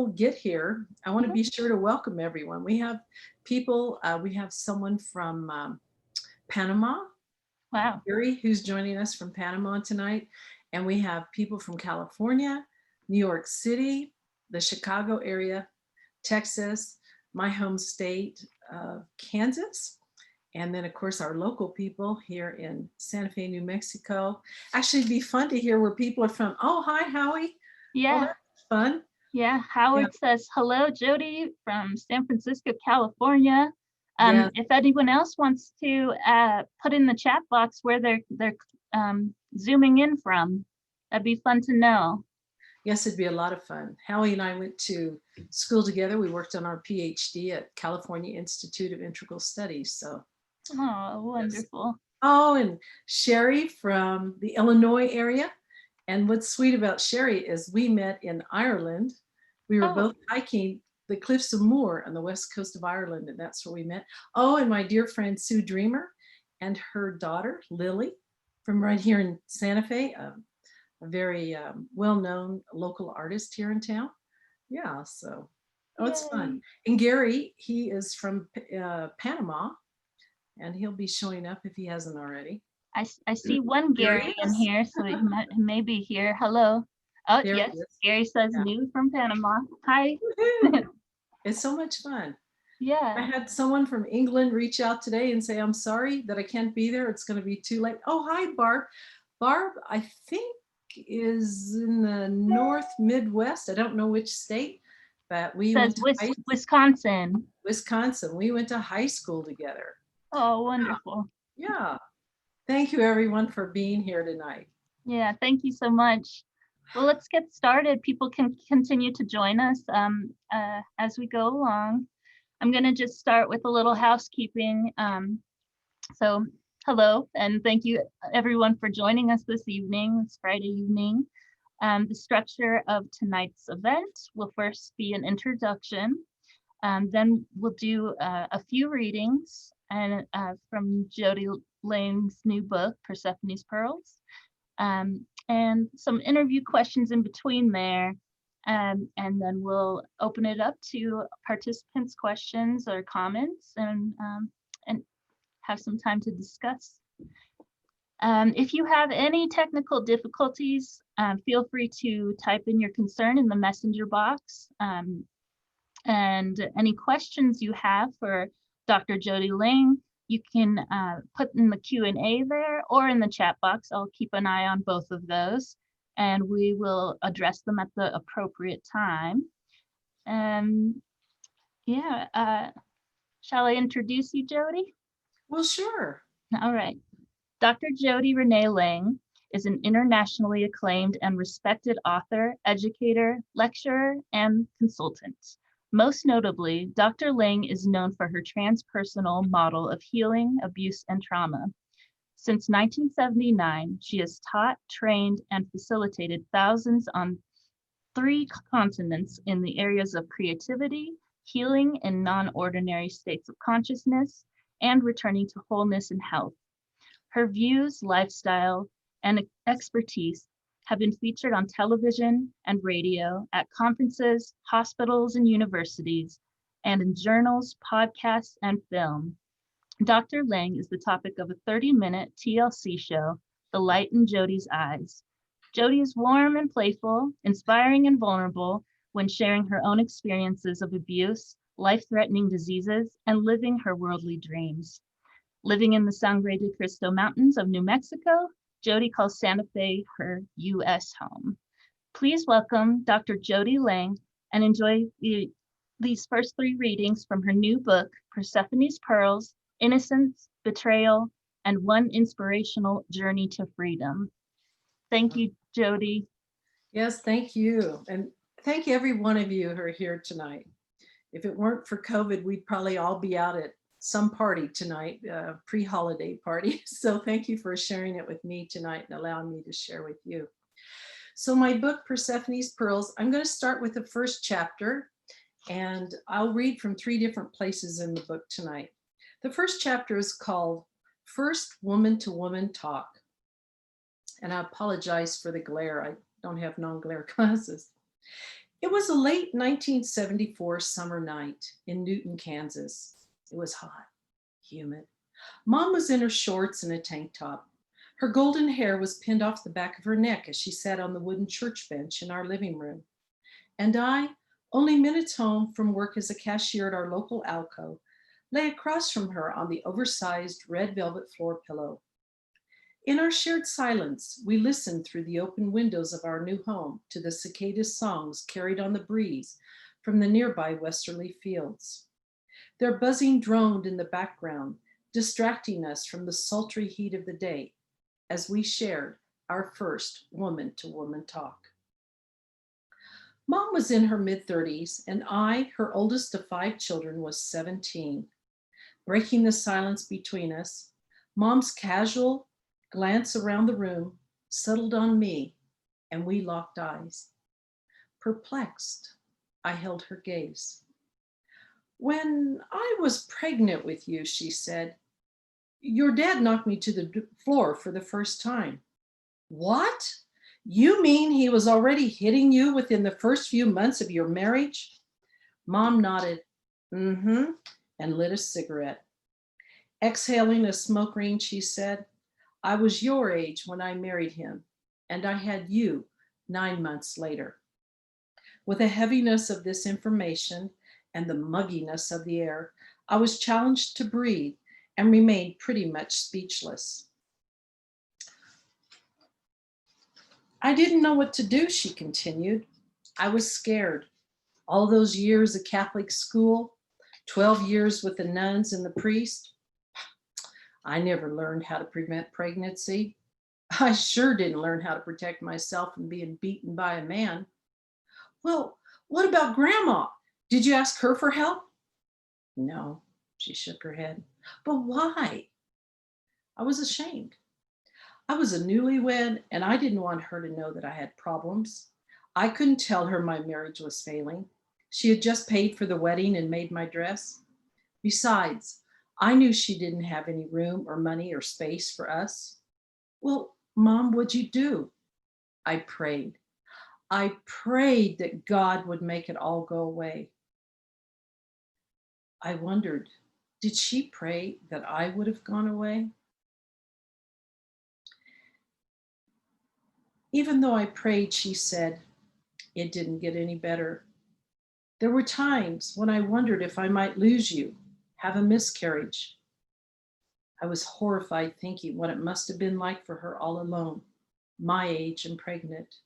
Get here, I want to be sure to welcome everyone. We have people, we have someone from Panama, Wow. Gary, who's joining us from Panama tonight. And we have people from California, New York City, the Chicago area, Texas, my home state of Kansas. And then, of course, our local people here in Santa Fe, New Mexico. Actually, it'd be fun to hear where people are from. Oh, hi, Howie. Oh, Yeah. that's fun. Yeah. Yeah. Howard says, hello, Jodi from San Francisco, California. Yeah. If anyone else wants to put in the chat box where they're zooming in from, that'd be fun to know. Yes, it'd be a lot of fun. Howie and I went to school together. We worked on our Ph.D. at California Institute of Integral Studies. So, Oh, yes. wonderful. Oh, and Sherry from the Illinois area. And what's sweet about Sherry is we met in Ireland. We were Oh, both hiking the cliffs of Moher on the west coast of Ireland, and that's where we met. Oh, and my dear friend Sue Dreamer and her daughter Lily from right here in Santa Fe, a very well-known local artist here in town. Yeah, so oh, it's fun. yay. And Gary, he is from Panama, and he'll be showing up if he hasn't already. I see one There Gary he in is. here, so he may be here. Hello. Oh, There he yes. is. Gary says Yeah. new from Panama. Hi. Woo-hoo. It's so much fun. I Yeah. had someone from England reach out today and say, I'm sorry that I can't be there. It's going to be too late. Oh, hi, Barb. Barb, I think, is in the North Midwest. I don't know which state, but we Says went to Wisconsin. Wisconsin. We went to high school together. Oh, wonderful. Yeah. Thank you, everyone, for being here tonight. Yeah, thank you so much. Well, let's get started. People can continue to join us as we go along. I'm going to just start with a little housekeeping. So, hello, and thank you everyone for joining us this evening. It's Friday evening. The structure of tonight's event will first be an introduction. Then we'll do a few readings and from Jodi Lang's new book, Persephone's Pearls. And some interview questions in between there. And then we'll open it up to participants' questions or comments and have some time to discuss. If you have any technical difficulties, feel free to type in your concern in the messenger box. And any questions you have for Dr. Jodi Lang, you can put in the Q&A there or in the chat box. I'll keep an eye on both of those and we will address them at the appropriate time. Yeah, shall I introduce you, Jodi? Well, sure. All right. Dr. Jodi Reneé Lang is an internationally acclaimed and respected author, educator, lecturer, and consultant. Most notably, Dr. Lang is known for her transpersonal model of healing, abuse, and trauma. Since 1979, she has taught, trained, and facilitated thousands on 3 continents in the areas of creativity, healing in non-ordinary states of consciousness, and returning to wholeness and health. Her views, lifestyle, and expertise have been featured on television and radio, at conferences, hospitals, and universities, and in journals, podcasts, and film. Dr. Lang is the topic of a 30-minute TLC show, The Light in Jodi's Eyes. Jodi is warm and playful, inspiring and vulnerable when sharing her own experiences of abuse, life-threatening diseases, and living her worldly dreams. Living in the Sangre de Cristo Mountains of New Mexico, Jodi calls Santa Fe her U.S. home. Please welcome Dr. Jodi Lang and enjoy these first 3 readings from her new book, Persephone's Pearls, Innocence, Betrayal, and One Inspirational Journey to Freedom. Thank you, Jodi. Yes, thank you. And thank you, every one of you who are here tonight. If it weren't for COVID, we'd probably all be out at some party tonight, pre-holiday party. So thank you for sharing it with me tonight and allowing me to share with you. So my book, Persephone's Pearls, I'm going to start with the first chapter, and I'll read from 3 different places in the book tonight. The first chapter is called First Woman to Woman Talk. And I apologize for the glare. I don't have non-glare glasses. It was a late 1974 summer night in Newton, Kansas. It was hot, humid. Mom was in her shorts and a tank top. Her golden hair was pinned off the back of her neck as she sat on the wooden church bench in our living room. And I, only minutes home from work as a cashier at our local Alco, lay across from her on the oversized red velvet floor pillow. In our shared silence, we listened through the open windows of our new home to the cicadas' songs carried on the breeze from the nearby westerly fields. Their buzzing droned in the background, distracting us from the sultry heat of the day as we shared our first woman-to-woman talk. Mom was in her mid-30s, and I, her oldest of 5 children, was 17. Breaking the silence between us, Mom's casual glance around the room settled on me, and we locked eyes. Perplexed, I held her gaze. "When I was pregnant with you," she said, "your dad knocked me to the floor for the first time." "What? You mean he was already hitting you within the first few months of your marriage?" Mom nodded, "Mm-hmm," and lit a cigarette. Exhaling a smoke ring, she said, "I was your age when I married him, and I had you 9 months later." With the heaviness of this information and the mugginess of the air, I was challenged to breathe and remained pretty much speechless. "I didn't know what to do," she continued. "I was scared. All those years of Catholic school, 12 years with the nuns and the priest, I never learned how to prevent pregnancy. I sure didn't learn how to protect myself from being beaten by a man." "Well, what about Grandma? Did you ask her for help?" "No," she shook her head. "But why?" I was ashamed. I was a newlywed, and I didn't want her to know that I had problems. I couldn't tell her my marriage was failing. She had just paid for the wedding and made my dress. Besides, I knew she didn't have any room or money or space for us. "Well, Mom, what'd you do?" I prayed. I prayed that God would make it all go away. I wondered, did she pray that I would have gone away? Even though I prayed, she said, it didn't get any better. There were times when I wondered if I might lose you, have a miscarriage. I was horrified thinking what it must have been like for her all alone, my age and pregnant.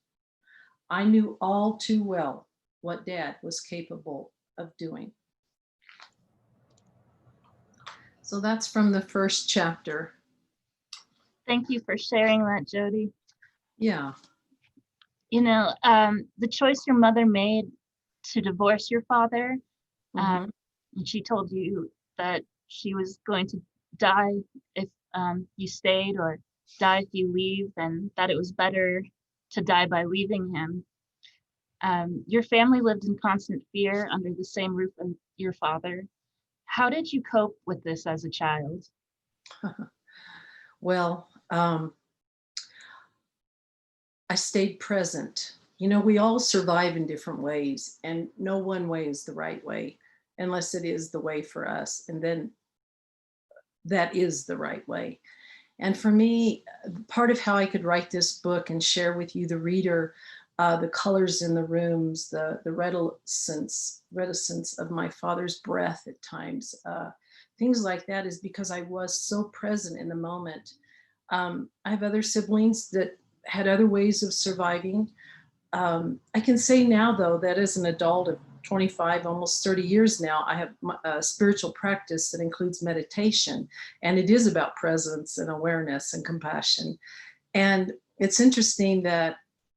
I knew all too well what Dad was capable of doing. So that's from the first chapter. Thank you for sharing that, Jodi. Yeah. You know, the choice your mother made to divorce your father, Mhm. and she told you that she was going to die if you stayed, or die if you leave, and that it was better to die by leaving him. Your family lived in constant fear under the same roof as your father. How did you cope with this as a child? Well, I stayed present. You know, we all survive in different ways, and no one way is the right way unless it is the way for us. And then that is the right way. And for me, part of how I could write this book and share with you, the reader, the colors in the rooms, the reticence of my father's breath at times, things like that, is because I was so present in the moment. I have other siblings that had other ways of surviving. I can say now, though, that as an adult of 25, almost 30 years now, I have a spiritual practice that includes meditation, and it is about presence and awareness and compassion. And it's interesting that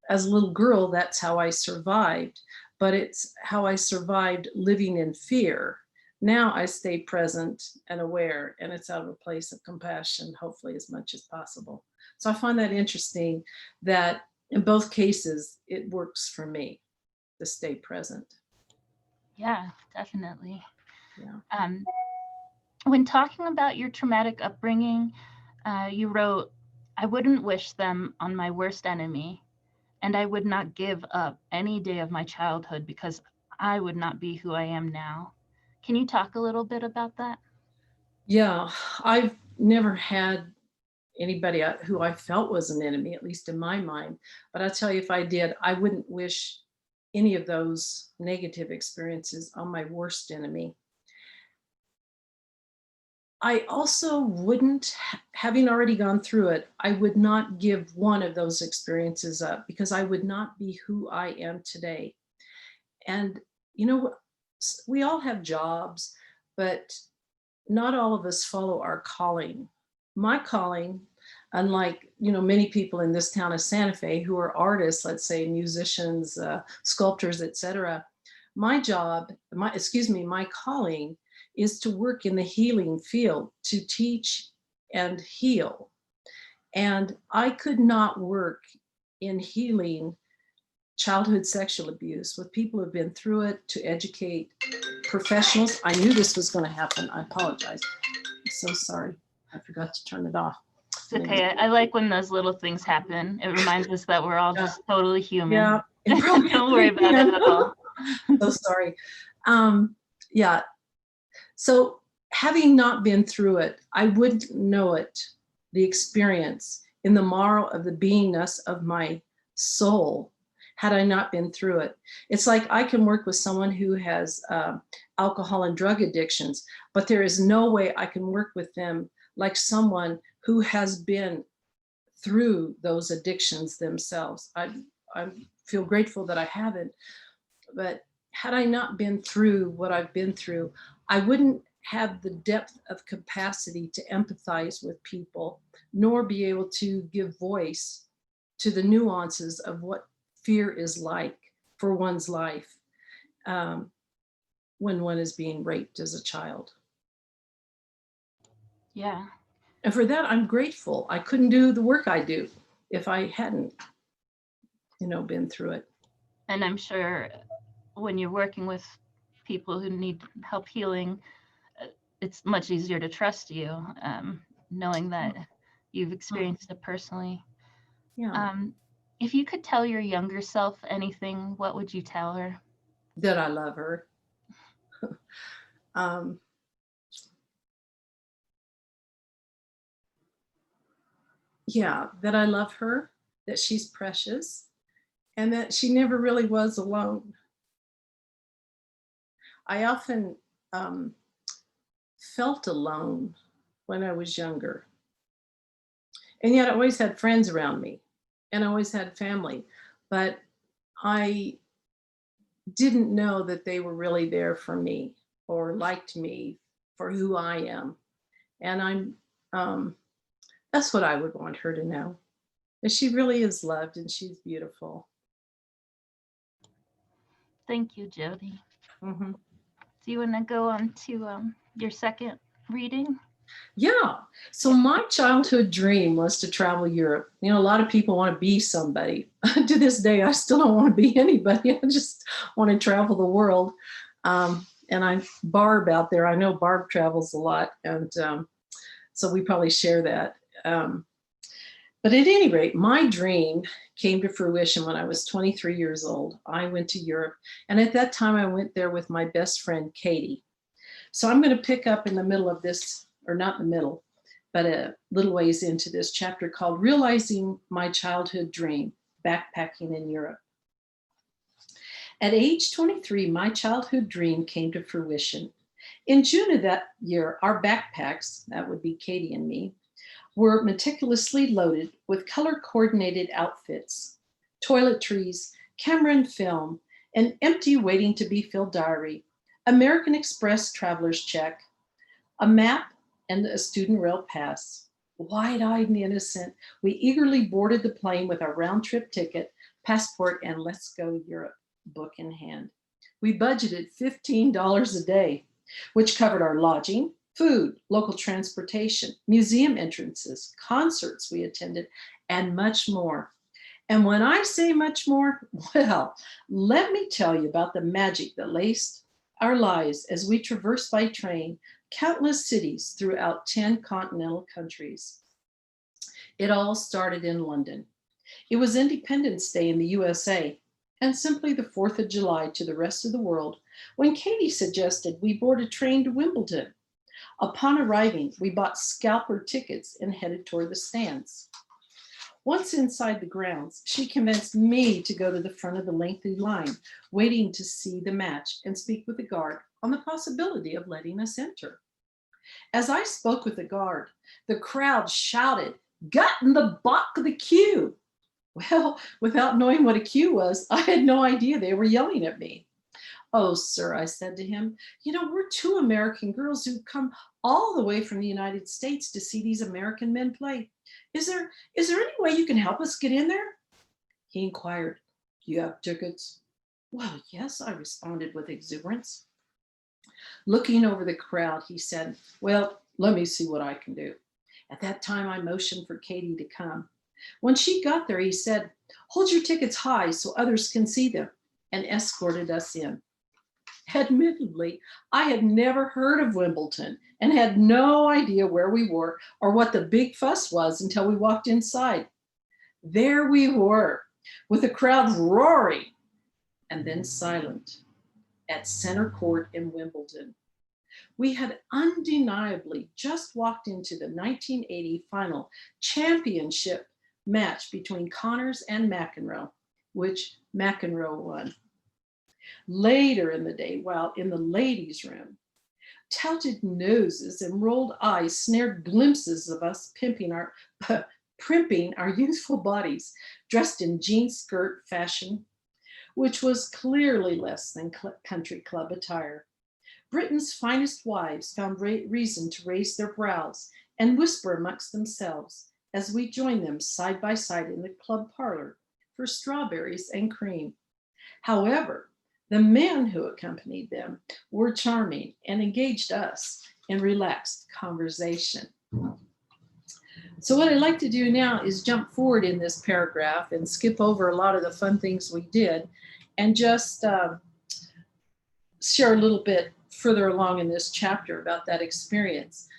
as a little girl, that's how I survived, but it's how I survived living in fear. Now I stay present and aware, and it's out of a place of compassion, hopefully, as much as possible. So I find that interesting that in both cases, it works for me to stay present. Yeah, definitely. Yeah. Um, when talking about your traumatic upbringing, you wrote, "I wouldn't wish them on my worst enemy." and I would not give up any day of my childhood because I would not be who I am now. Can you talk a little bit about that? Yeah, I've never had anybody who I felt was an enemy, at least in my mind. But I'll tell you, if I did, I wouldn't wish any of those negative experiences on my worst enemy. I also wouldn't, having already gone through it, I would not give one of those experiences up because I would not be who I am today. And, you know, we all have jobs, but not all of us follow our calling. My calling, unlike, many people in this town of Santa Fe who are artists, let's say musicians, sculptors, etc. My job, my calling is to work in the healing field, to teach and heal. And I could not work in healing childhood sexual abuse with people who've been through it, to educate professionals. I knew this was going to happen. I apologize. I'm so sorry. I forgot to turn it off. It's okay. I like when those little things happen. It reminds us that we're all just totally human. Yeah. Don't worry about it at all. So sorry. Yeah. So having not been through it, I wouldn't know it, the experience in the marrow of the beingness of my soul, had I not been through it. It's like I can work with someone who has alcohol and drug addictions, but there is no way I can work with them like someone who has been through those addictions themselves. I feel grateful that I haven't, but had I not been through what I've been through, I wouldn't have the depth of capacity to empathize with people, nor be able to give voice to the nuances of what fear is like for one's life when one is being raped as a child. Yeah. And for that, I'm grateful. I couldn't do the work I do if I hadn't, been through it. And I'm sure when you're working with people who need help healing, it's much easier to trust you, knowing that you've experienced it personally. Yeah. If you could tell your younger self anything, what would you tell her? That I love her. Yeah, that I love her, that she's precious, and that she never really was alone. I often felt alone when I was younger. And yet I always had friends around me and I always had family, but I didn't know that they were really there for me or liked me for who I am. And that's what I would want her to know, that she really is loved and she's beautiful. Thank you, Jodi. Mm-hmm. Do you want to go on to your second reading? Yeah. So my childhood dream was to travel Europe. A lot of people want to be somebody. To this day, I still don't want to be anybody. I just want to travel the world. And I'm Barb out there. I know Barb travels a lot. And so we probably share that. But at any rate, my dream came to fruition when I was 23 years old. I went to Europe. And at that time, I went there with my best friend, Katie. So I'm going to pick up in the middle of this, or not in the middle, but a little ways into this chapter called Realizing My Childhood Dream, Backpacking in Europe. At age 23, my childhood dream came to fruition. In June of that year, our backpacks, that would be Katie and me, were meticulously loaded with color-coordinated outfits, toiletries, camera and film, an empty waiting to be filled diary, American Express traveler's check, a map, and a student rail pass. Wide-eyed and innocent, we eagerly boarded the plane with our round-trip ticket, passport, and Let's Go Europe book in hand. We budgeted $15 a day, which covered our lodging, food, local transportation, museum entrances, concerts we attended, and much more. And when I say much more, well, let me tell you about the magic that laced our lives as we traversed by train countless cities throughout 10 continental countries. It all started in London. It was Independence Day in the USA and simply the 4th of July to the rest of the world when Katie suggested we board a train to Wimbledon. Upon arriving, we bought scalper tickets and headed toward the stands. Once inside the grounds, she convinced me to go to the front of the lengthy line, waiting to see the match and speak with the guard on the possibility of letting us enter. As I spoke with the guard, the crowd shouted, "Got in the back of the queue." Well, without knowing what a queue was, I had no idea they were yelling at me. "Oh, sir," I said to him, "we're two American girls who come all the way from the United States to see these American men play. Is there any way you can help us get in there?" He inquired, "Do you have tickets?" "Well, yes," I responded with exuberance. Looking over the crowd, he said, "Well, let me see what I can do." At that time, I motioned for Katie to come. When she got there, he said, "Hold your tickets high so others can see them," and escorted us in. Admittedly, I had never heard of Wimbledon and had no idea where we were or what the big fuss was until we walked inside. There we were, with the crowd roaring and then silent at center court in Wimbledon. We had undeniably just walked into the 1980 final championship match between Connors and McEnroe, which McEnroe won. Later in the day, while in the ladies' room, touted noses and rolled eyes snared glimpses of us primping our youthful bodies, dressed in jean skirt fashion, which was clearly less than country club attire. Britain's finest wives found reason to raise their brows and whisper amongst themselves as we joined them side by side in the club parlor for strawberries and cream. However, the men who accompanied them were charming and engaged us in relaxed conversation. So what I'd like to do now is jump forward in this paragraph and skip over a lot of the fun things we did and just share a little bit further along in this chapter about that experience.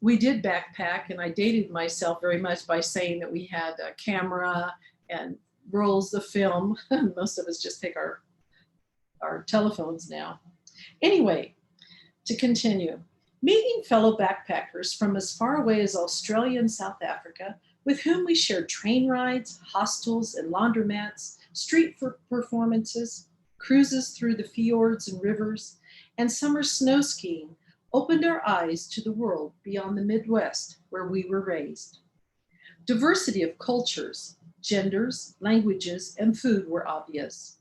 We did backpack, and I dated myself very much by saying that we had a camera and rolls of film. Most of us just take our telephones now. Anyway, to continue, meeting fellow backpackers from as far away as Australia and South Africa, with whom we shared train rides, hostels and laundromats, street performances, cruises through the fjords and rivers, and summer snow skiing, opened our eyes to the world beyond the Midwest where we were raised. Diversity of cultures, genders, languages, and food were obvious.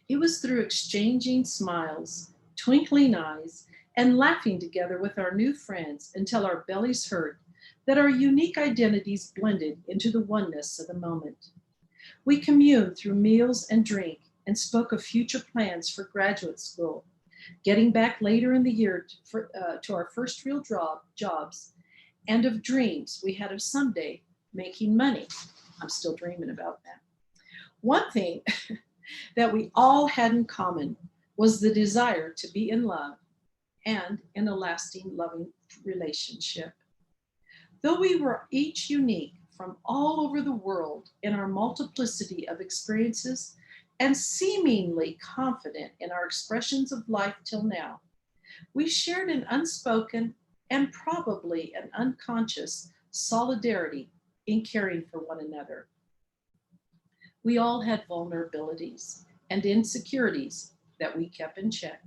It was through exchanging smiles, twinkling eyes, and laughing together with our new friends until our bellies hurt that our unique identities blended into the oneness of the moment. We communed through meals and drink and spoke of future plans for graduate school, getting back later in the year to our first real jobs, and of dreams we had of someday making money. I'm still dreaming about that. One thing that we all had in common was the desire to be in love and in a lasting, loving relationship. Though we were each unique from all over the world in our multiplicity of experiences and seemingly confident in our expressions of life till now, we shared an unspoken and probably an unconscious solidarity in caring for one another. We all had vulnerabilities and insecurities that we kept in check.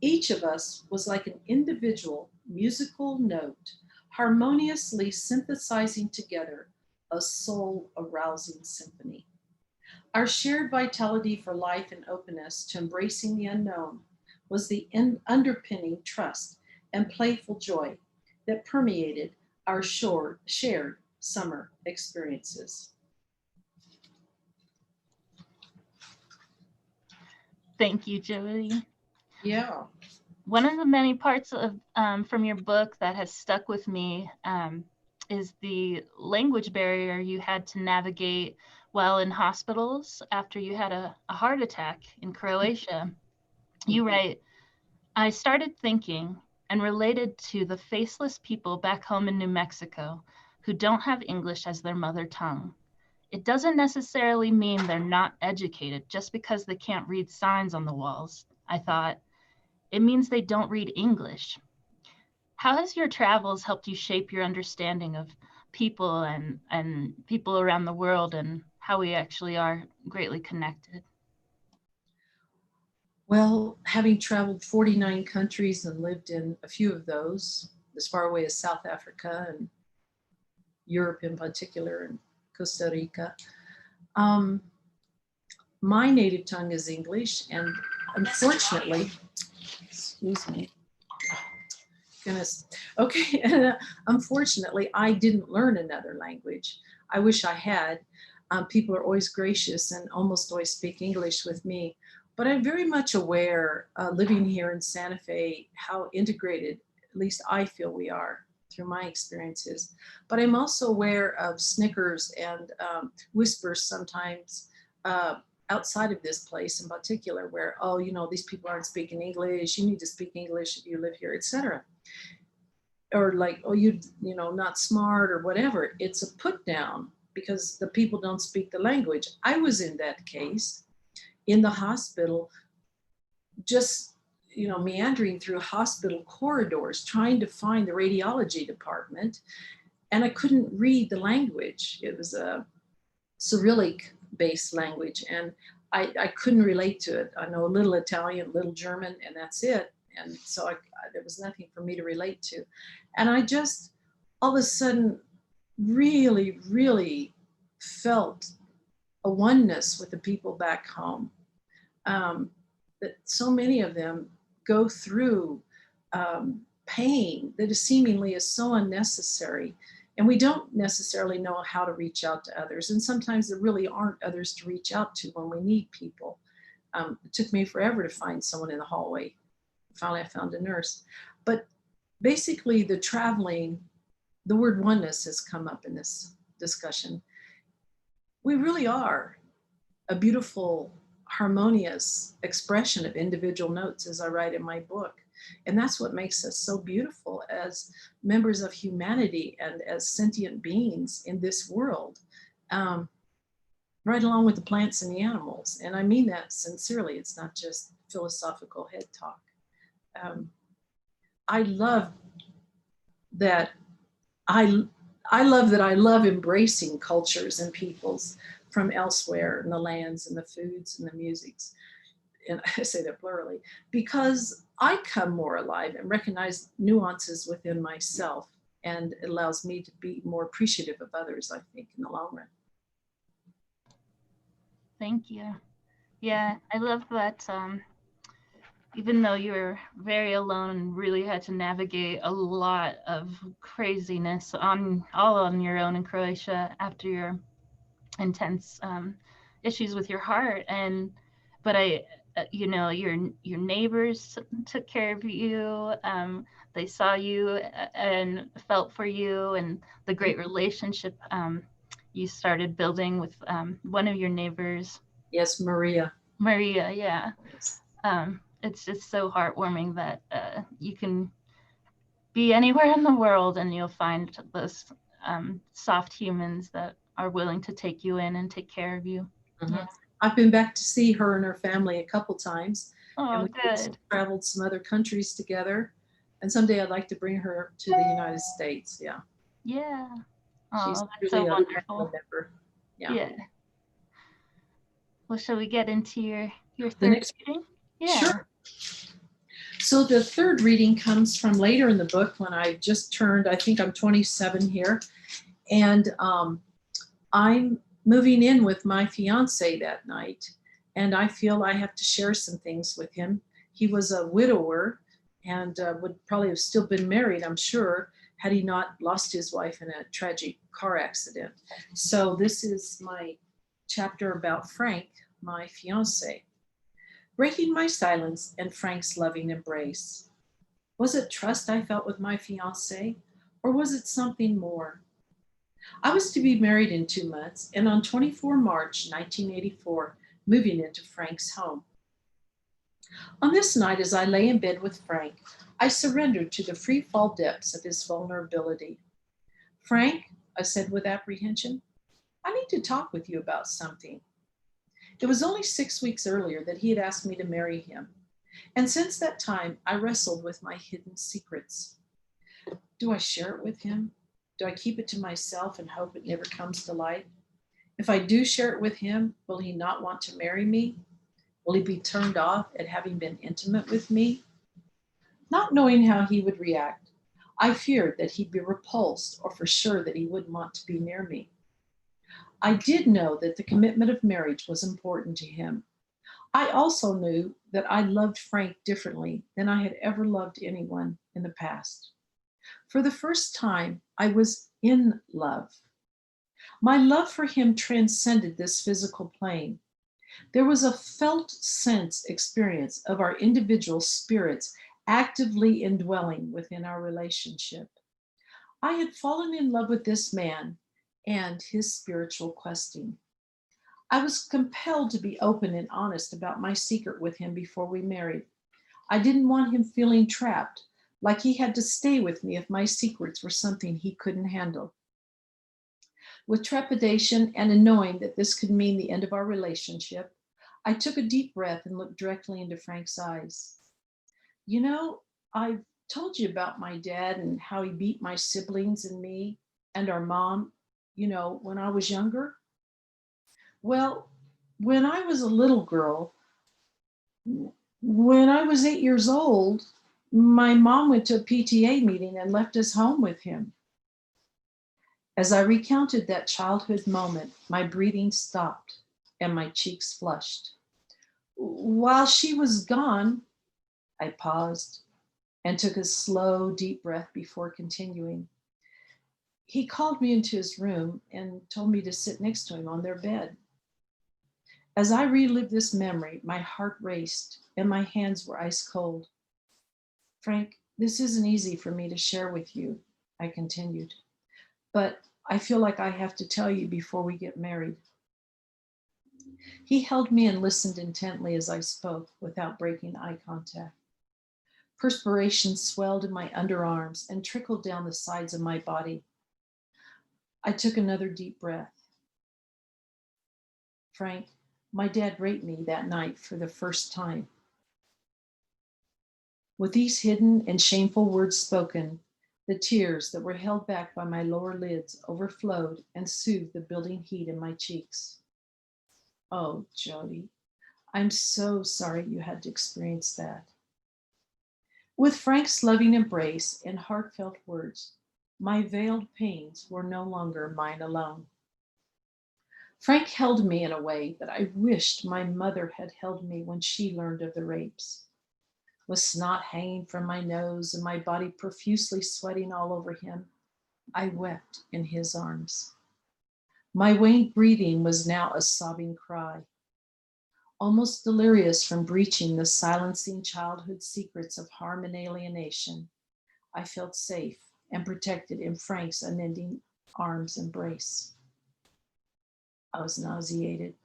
Each of us was like an individual musical note, harmoniously synthesizing together a soul-arousing symphony. Our shared vitality for life and openness to embracing the unknown was the underpinning trust and playful joy that permeated our shared summer experiences. Thank you, Jodi. Yeah. One of the many parts of from your book that has stuck with me is the language barrier you had to navigate while in hospitals after you had a heart attack in Croatia. You write, "I started thinking and related to the faceless people back home in New Mexico who don't have English as their mother tongue. It doesn't necessarily mean they're not educated just because they can't read signs on the walls, I thought. It means they don't read English. How has your travels helped you shape your understanding of people and people around the world and how we actually are greatly connected? Well, having traveled 49 countries and lived in a few of those, as far away as South Africa and Europe in particular, and Costa Rica, my native tongue is English, and unfortunately, excuse me, goodness, okay, unfortunately, I didn't learn another language. I wish I had. People are always gracious and almost always speak English with me, but I'm very much aware, living here in Santa Fe, how integrated, at least I feel we are through my experiences. But I'm also aware of snickers and whispers sometimes, outside of this place in particular, where, oh, you know, these people aren't speaking English, you need to speak English if you live here, etc. Or like, oh, you know, not smart or whatever. It's a put down because the people don't speak the language. I was in that case in the hospital, just, you know, meandering through hospital corridors, trying to find the radiology department. And I couldn't read the language. It was a Cyrillic based language, and I couldn't relate to it. I know a little Italian, a little German, and that's it. And so there was nothing for me to relate to. And I just all of a sudden really, really felt a oneness with the people back home. That so many of them go through pain that is seemingly is so unnecessary. And we don't necessarily know how to reach out to others. And sometimes there really aren't others to reach out to when we need people. It took me forever to find someone in the hallway. Finally, I found a nurse. But basically, the traveling, the word oneness has come up in this discussion. We really are a beautiful, harmonious expression of individual notes, as I write in my book. And that's what makes us so beautiful as members of humanity and as sentient beings in this world, right along with the plants and the animals. And I mean that sincerely. It's not just philosophical head talk. I love that I love embracing cultures and peoples from elsewhere, and the lands and the foods and the musics. And I say that plurally because I come more alive and recognize nuances within myself, and it allows me to be more appreciative of others, I think, in the long run. Thank you. Yeah, I love that. Even though you were very alone and really had to navigate a lot of craziness all on your own in Croatia after your intense issues with your heart, but you know, your neighbors took care of you. They saw you and felt for you, and the great relationship you started building with one of your neighbors. Yes, Maria. Maria, yeah. Yes. It's just so heartwarming that you can be anywhere in the world and you'll find those soft humans that are willing to take you in and take care of you. Mm-hmm. Yeah. I've been back to see her and her family a couple times. Oh, and we've traveled some other countries together. And someday I'd like to bring her to the United States. Yeah. Yeah. She's Oh, that's really so wonderful. Yeah. Yeah. Well, shall we get into your The third next reading? Yeah. Sure. So the third reading comes from later in the book when I just turned, I think I'm 27 here. And I'm moving in with my fiance that night. And I feel I have to share some things with him. He was a widower and would probably have still been married, I'm sure, had he not lost his wife in a tragic car accident. So this is my chapter about Frank, my fiance. Breaking my silence and Frank's loving embrace. Was it trust I felt with my fiance, or was it something more? I was to be married in 2 months, and on 24 March 1984, moving into Frank's home. On this night, as I lay in bed with Frank, I surrendered to the free fall depths of his vulnerability. Frank, I said with apprehension, I need to talk with you about something. It was only 6 weeks earlier that he had asked me to marry him. And since that time, I wrestled with my hidden secrets. Do I share it with him? Do I keep it to myself and hope it never comes to light? If I do share it with him, will he not want to marry me? Will he be turned off at having been intimate with me? Not knowing how he would react, I feared that he'd be repulsed or for sure that he wouldn't want to be near me. I did know that the commitment of marriage was important to him. I also knew that I loved Frank differently than I had ever loved anyone in the past. For the first time, I was in love. My love for him transcended this physical plane. There was a felt sense experience of our individual spirits actively indwelling within our relationship. I had fallen in love with this man and his spiritual questing. I was compelled to be open and honest about my secret with him before we married. I didn't want him feeling trapped, like he had to stay with me if my secrets were something he couldn't handle. With trepidation and a knowing that this could mean the end of our relationship, I took a deep breath and looked directly into Frank's eyes. You know, I've told you about my dad and how he beat my siblings and me and our mom, when I was younger. Well, when I was a little girl, when I was 8 years old, my mom went to a PTA meeting and left us home with him. As I recounted that childhood moment, my breathing stopped and my cheeks flushed. While she was gone, I paused and took a slow, deep breath before continuing. He called me into his room and told me to sit next to him on their bed. As I relived this memory, my heart raced and my hands were ice cold. Frank, this isn't easy for me to share with you, I continued, but I feel like I have to tell you before we get married. He held me and listened intently as I spoke without breaking eye contact. Perspiration swelled in my underarms and trickled down the sides of my body. I took another deep breath. Frank, my dad raped me that night for the first time. With these hidden and shameful words spoken, the tears that were held back by my lower lids overflowed and soothed the building heat in my cheeks. Oh, Jodi, I'm so sorry you had to experience that. With Frank's loving embrace and heartfelt words, my veiled pains were no longer mine alone. Frank held me in a way that I wished my mother had held me when she learned of the rapes. With snot hanging from my nose and my body profusely sweating all over him, I wept in his arms. My waned breathing was now a sobbing cry. Almost delirious from breaching the silencing childhood secrets of harm and alienation, I felt safe and protected in Frank's unending arms embrace. I was nauseated.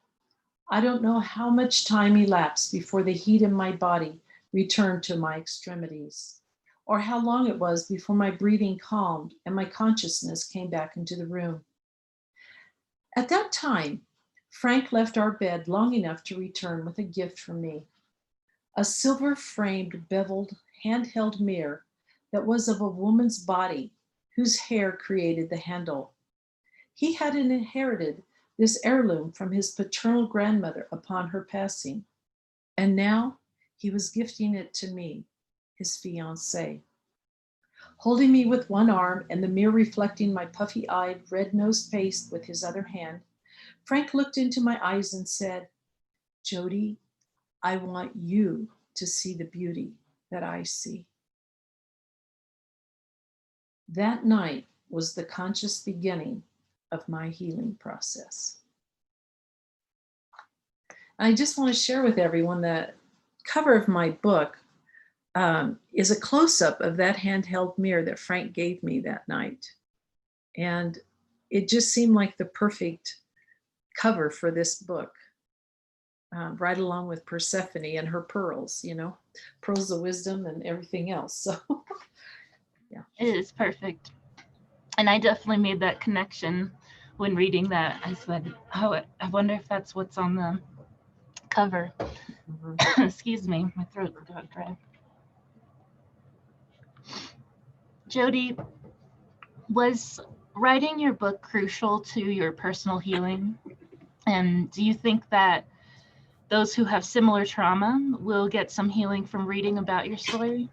I don't know how much time elapsed before the heat in my body returned to my extremities, or how long it was before my breathing calmed and my consciousness came back into the room. At that time, Frank left our bed long enough to return with a gift from me, a silver-framed, beveled, handheld mirror that was of a woman's body whose hair created the handle. He had inherited this heirloom from his paternal grandmother upon her passing, and now he was gifting it to me, his fiancée. Holding me with one arm and the mirror reflecting my puffy-eyed, red-nosed face with his other hand, Frank looked into my eyes and said, Jodi, I want you to see the beauty that I see. That night was the conscious beginning of my healing process. I just want to share with everyone that cover of my book is a close-up of that handheld mirror that Frank gave me that night. And it just seemed like the perfect cover for this book, right along with Persephone and her pearls, pearls of wisdom and everything else. So, yeah. It is perfect. And I definitely made that connection when reading that, I said, oh, I wonder if that's what's on the cover. Excuse me, my throat got dry. Jodi, was writing your book crucial to your personal healing? And do you think that those who have similar trauma will get some healing from reading about your story?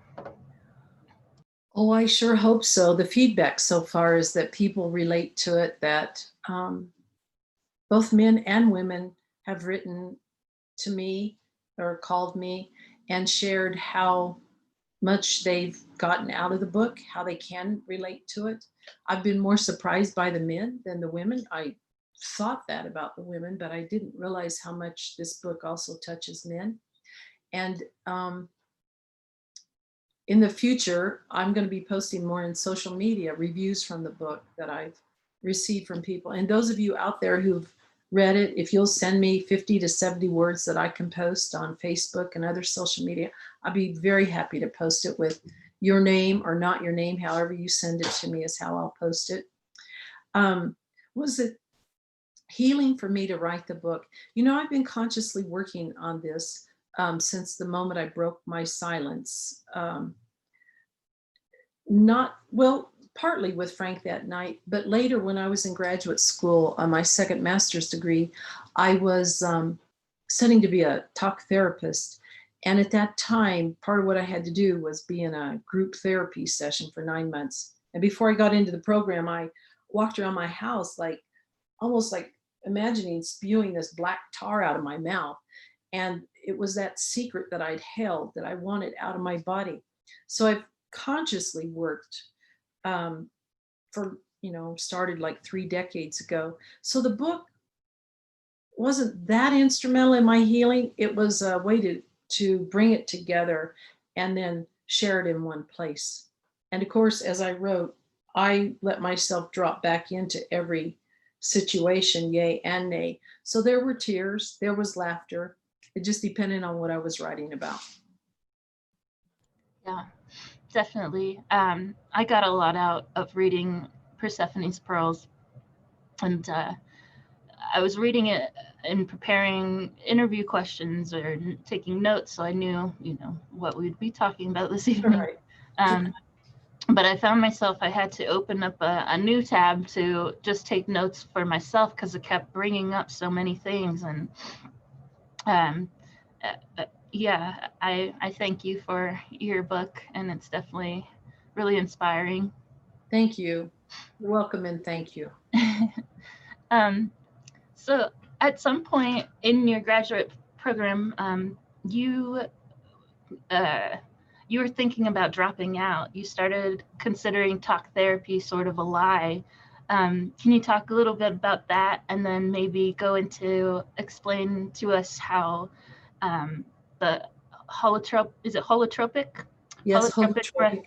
Oh, I sure hope so. The feedback so far is that people relate to it, that both men and women have written to me or called me and shared how much they've gotten out of the book, how they can relate to it. I've been more surprised by the men than the women. I thought that about the women, but I didn't realize how much this book also touches men. And in the future, I'm going to be posting more in social media reviews from the book that I've received from people. And those of you out there who've read it, if you'll send me 50 to 70 words that I can post on Facebook and other social media, I'll be very happy to post it with your name or not your name. However you send it to me is how I'll post it. Was it healing for me to write the book? You know, I've been consciously working on this since the moment I broke my silence. Partly with Frank that night, but later when I was in graduate school on my second master's degree, I was studying to be a talk therapist. And at that time, part of what I had to do was be in a group therapy session for 9 months. And before I got into the program, I walked around my house almost like imagining spewing this black tar out of my mouth. And it was that secret that I'd held that I wanted out of my body. So I've consciously worked started like 3 decades ago. So the book wasn't that instrumental in my healing. It was a way to bring it together and then share it in one place. And of course, as I wrote, I let myself drop back into every situation, yay and nay. So there were tears, there was laughter. It just depended on what I was writing about. Yeah, definitely. I got a lot out of reading Persephone's Pearls, and I was reading it and preparing interview questions or taking notes, so I knew, what we'd be talking about this evening. Right. But I found myself, I had to open up a new tab to just take notes for myself because it kept bringing up so many things. And yeah, I thank you for your book, and it's definitely really inspiring. Thank you. You're welcome, and thank you. So at some point in your graduate program, you were thinking about dropping out. You started considering talk therapy sort of a lie. Can you talk a little bit about that, and then maybe go into explain to us how the holotropic? Yes, Holotropic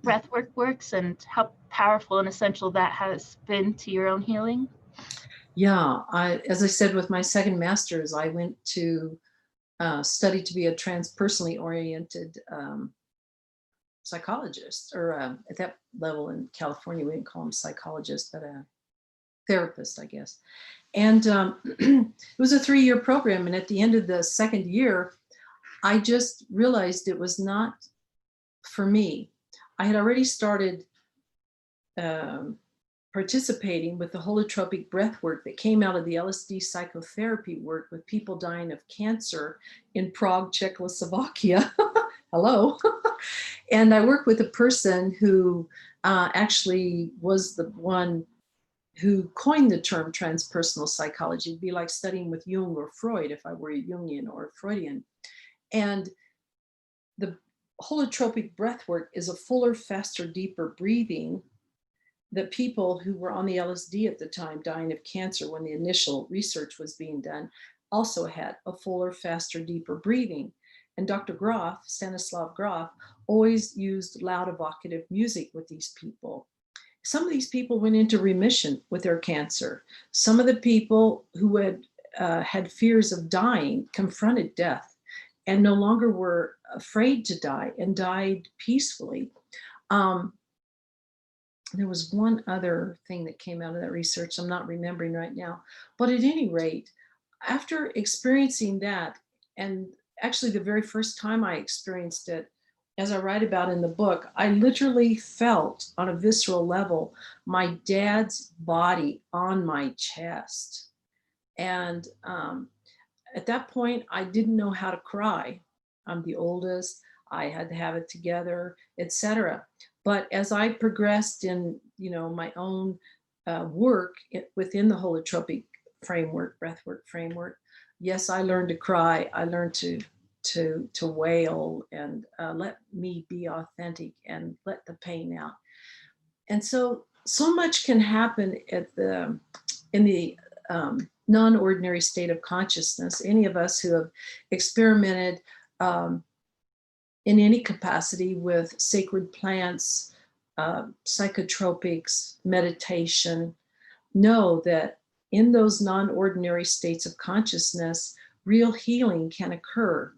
breath work works, and how powerful and essential that has been to your own healing? Yeah, as I said, with my second master's, I went to study to be a transpersonally oriented psychologist, or at that level in California, we didn't call them psychologists, but a therapist, I guess. And it was a 3-year program. And at the end of the second year, I just realized it was not for me. I had already started participating with the holotropic breath work that came out of the LSD psychotherapy work with people dying of cancer in Prague, Czechoslovakia. Hello. And I worked with a person who actually was the one who coined the term transpersonal psychology. It'd be like studying with Jung or Freud if I were a Jungian or a Freudian. And the holotropic breath work is a fuller, faster, deeper breathing that people who were on the LSD at the time dying of cancer when the initial research was being done also had a fuller, faster, deeper breathing. And Dr. Grof, Stanislav Grof, always used loud evocative music with these people. Some of these people went into remission with their cancer. Some of the people who had fears of dying confronted death and no longer were afraid to die and died peacefully. there was one other thing that came out of that research I'm not remembering right now. But at any rate, after experiencing that, and actually the very first time I experienced it, as I write about in the book, I literally felt on a visceral level my dad's body on my chest. And at that point, I didn't know how to cry. I'm the oldest. I had to have it together, etc. But as I progressed in, my own work within the holotropic framework, breathwork framework, yes, I learned to cry. I learned to wail and let me be authentic and let the pain out. And so much can happen in the non-ordinary state of consciousness. Any of us who have experimented in any capacity with sacred plants, psychotropics, meditation, know that in those non-ordinary states of consciousness, real healing can occur.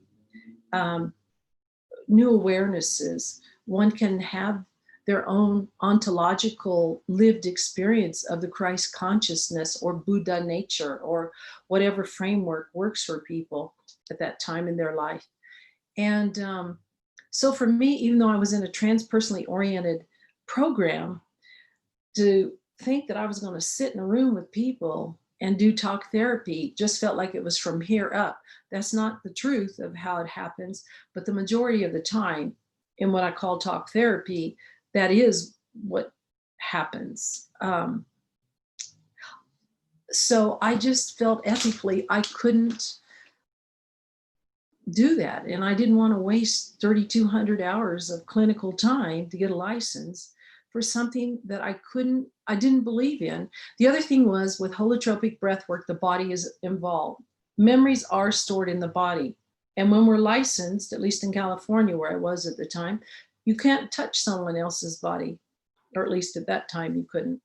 New awarenesses, one can have their own ontological lived experience of the Christ consciousness or Buddha nature or whatever framework works for people at that time in their life. And so for me, even though I was in a transpersonally oriented program, to think that I was going to sit in a room with people and do talk therapy just felt like it was from here up. That's not the truth of how it happens, but the majority of the time in what I call talk therapy, that is what happens. So I just felt ethically I couldn't do that. And I didn't want to waste 3,200 hours of clinical time to get a license for something that I didn't believe in. The other thing was with holotropic breath work, the body is involved. Memories are stored in the body. And when we're licensed, at least in California where I was at the time, you can't touch someone else's body, or at least at that time you couldn't.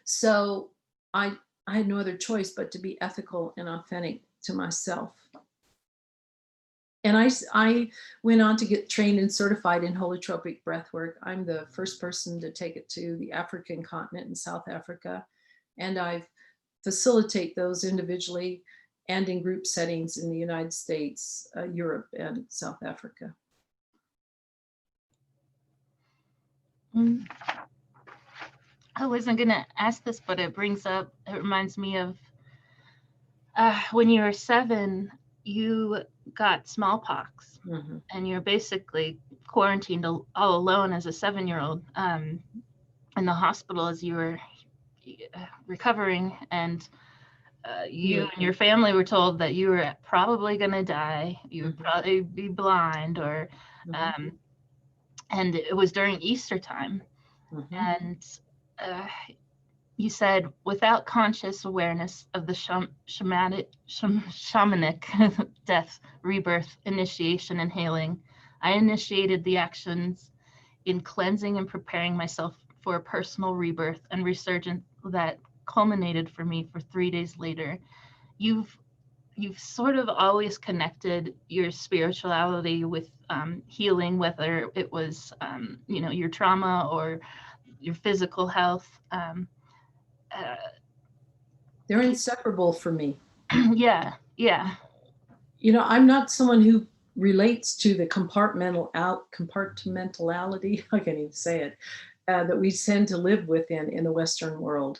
So I had no other choice but to be ethical and authentic to myself. And I went on to get trained and certified in holotropic breathwork. I'm the first person to take it to the African continent in South Africa. And I facilitate those individually and in group settings in the United States, Europe, and South Africa. I wasn't going to ask this, but it reminds me of when you were 7, you got smallpox, and you're basically quarantined all alone as a 7-year-old in the hospital as you were recovering, and you and your family were told that you were probably going to die. You would probably be blind, or and it was during Easter time. And you said, without conscious awareness of the shamanic death, rebirth, initiation, and healing, I initiated the actions in cleansing and preparing myself for a personal rebirth and resurgence that culminated for me for 3 days later. You've sort of always connected your spirituality with healing, whether it was your trauma or your physical health. They're inseparable for me. Yeah. I'm not someone who relates to the compartmentality, I can't even say it, that we tend to live within in the Western world.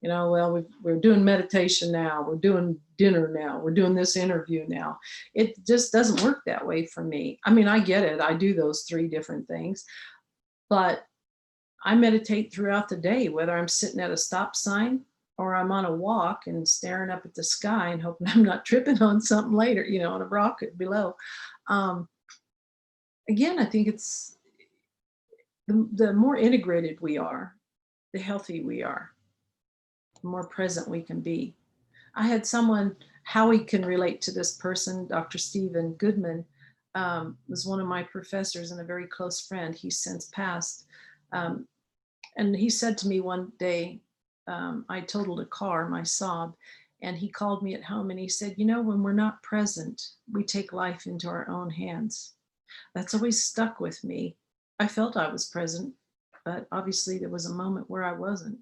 We're doing meditation now, we're doing dinner now, we're doing this interview now. It just doesn't work that way for me. I mean, I get it. I do those 3 different things, but I meditate throughout the day, whether I'm sitting at a stop sign or I'm on a walk and staring up at the sky and hoping I'm not tripping on something later, on a rocket below. Again, I think it's the more integrated we are, the healthier we are, the more present we can be. I had someone, Howie can relate to this person, Dr. Stephen Goodman, was one of my professors and a very close friend. He's since passed. And he said to me one day, I totaled a car, my Saab, and he called me at home and he said, when we're not present, we take life into our own hands. That's always stuck with me. I felt I was present, but obviously there was a moment where I wasn't.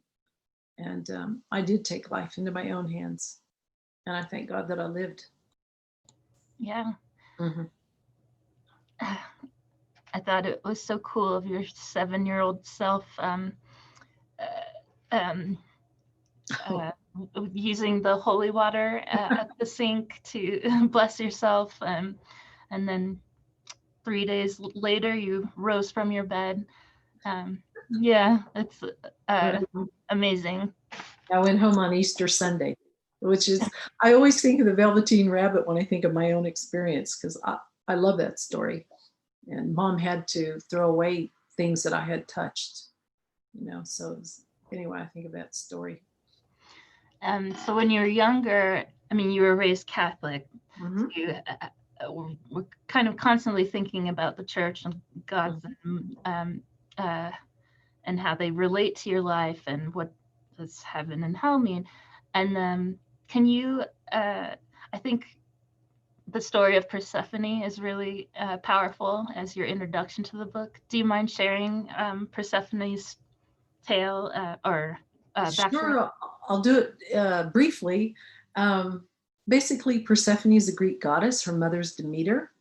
And I did take life into my own hands. And I thank God that I lived. Yeah. Mhm. I thought it was so cool of your 7-year-old self uh, um, uh, using the holy water at the sink to bless yourself. And then 3 days later, you rose from your bed. Yeah, it's amazing. I went home on Easter Sunday, which is, I always think of the Velveteen Rabbit when I think of my own experience, because I love that story. And Mom had to throw away things that I had touched, so it was, anyway, I think of that story. So when you were younger, I mean, you were raised Catholic. Mhm. You were kind of constantly thinking about the church and gods and how they relate to your life and what does heaven and hell mean. And can you, I think the story of Persephone is really powerful as your introduction to the book. Do you mind sharing Persephone's tale or backstory? Sure, I'll do it briefly. Basically, Persephone is a Greek goddess. Her mother's Demeter.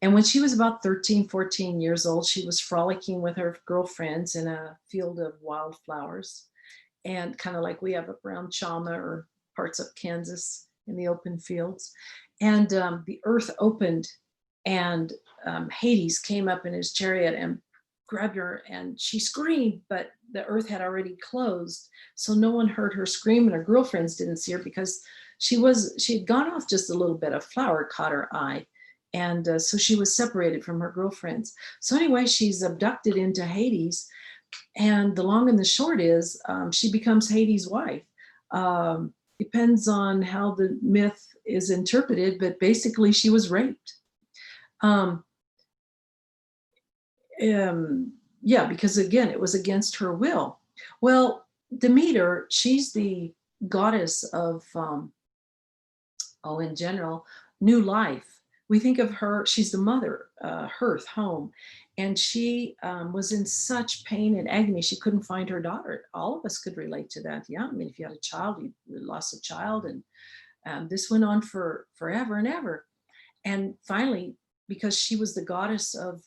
And when she was about 13, 14 years old, she was frolicking with her girlfriends in a field of wildflowers. And kind of like we have around Chama or parts of Kansas in the open fields. And the earth opened, and Hades came up in his chariot and grabbed her, and she screamed, but the earth had already closed. So no one heard her scream, and her girlfriends didn't see her because she had gone off just a little bit. A flower caught her eye. And so she was separated from her girlfriends. So anyway, she's abducted into Hades. And the long and the short is she becomes Hades' wife. Depends on how the myth is interpreted, but basically she was raped. Um, yeah, because again, it was against her will. Well, Demeter, she's the goddess of, in general, new life. We think of her, she's the mother, hearth, home. And she was in such pain and agony, she couldn't find her daughter. All of us could relate to that. Yeah, I mean, if you had a child, you lost a child, and this went on for forever and ever. And finally, because she was the goddess of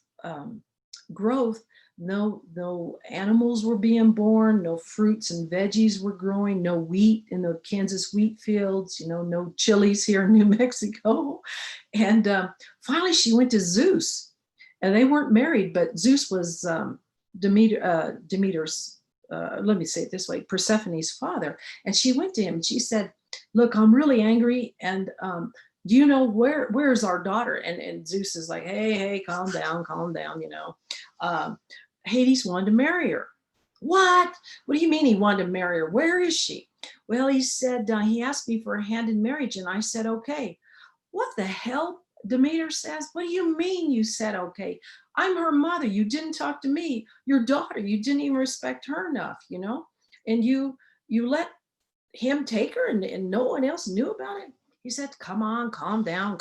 growth, no animals were being born, no fruits and veggies were growing, no wheat in the Kansas wheat fields, no chilies here in New Mexico. And finally she went to Zeus, and they weren't married, but Zeus was Demeter's, let me say it this way, Persephone's father. And she went to him and she said, look, I'm really angry, and do you know where's our daughter? And Zeus is like, hey, calm down. Hades wanted to marry her. What do you mean he wanted to marry her? Where is she? Well, he said, he asked me for a hand in marriage, and I said, okay. What the hell? Demeter says, what do you mean you said okay? I'm her mother. You didn't talk to me. Your daughter, you didn't even respect her enough, and you let him take her, and no one else knew about it. He said, come on, calm down.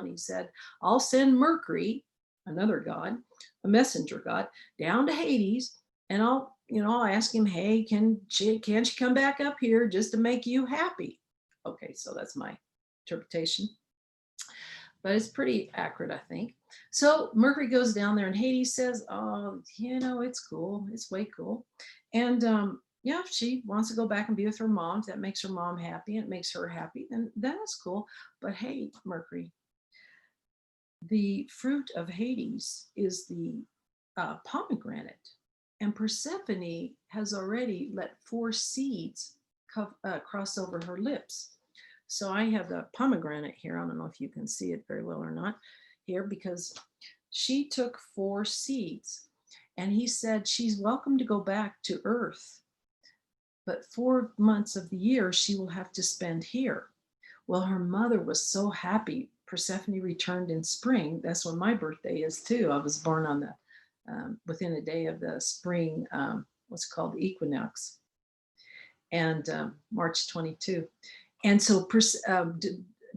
He said, I'll send Mercury, another god, a messenger god, down to Hades, and I'll ask him, hey, can she come back up here just to make you happy? Okay, so that's my interpretation, but it's pretty accurate, I think. So Mercury goes down there, and Hades says, oh, it's cool. It's way cool. And yeah, if she wants to go back and be with her mom, if that makes her mom happy and it makes her happy, then that's cool. But hey, Mercury, the fruit of Hades is the pomegranate. And Persephone has already let 4 seeds cross over her lips. So I have the pomegranate here. I don't know if you can see it very well or not here, because she took 4 seeds, and he said she's welcome to go back to Earth, but 4 months of the year she will have to spend here. Well, her mother was so happy. Persephone returned in spring. That's when my birthday is too. I was born on the within a day of the spring, what's called the equinox, and March 22. And so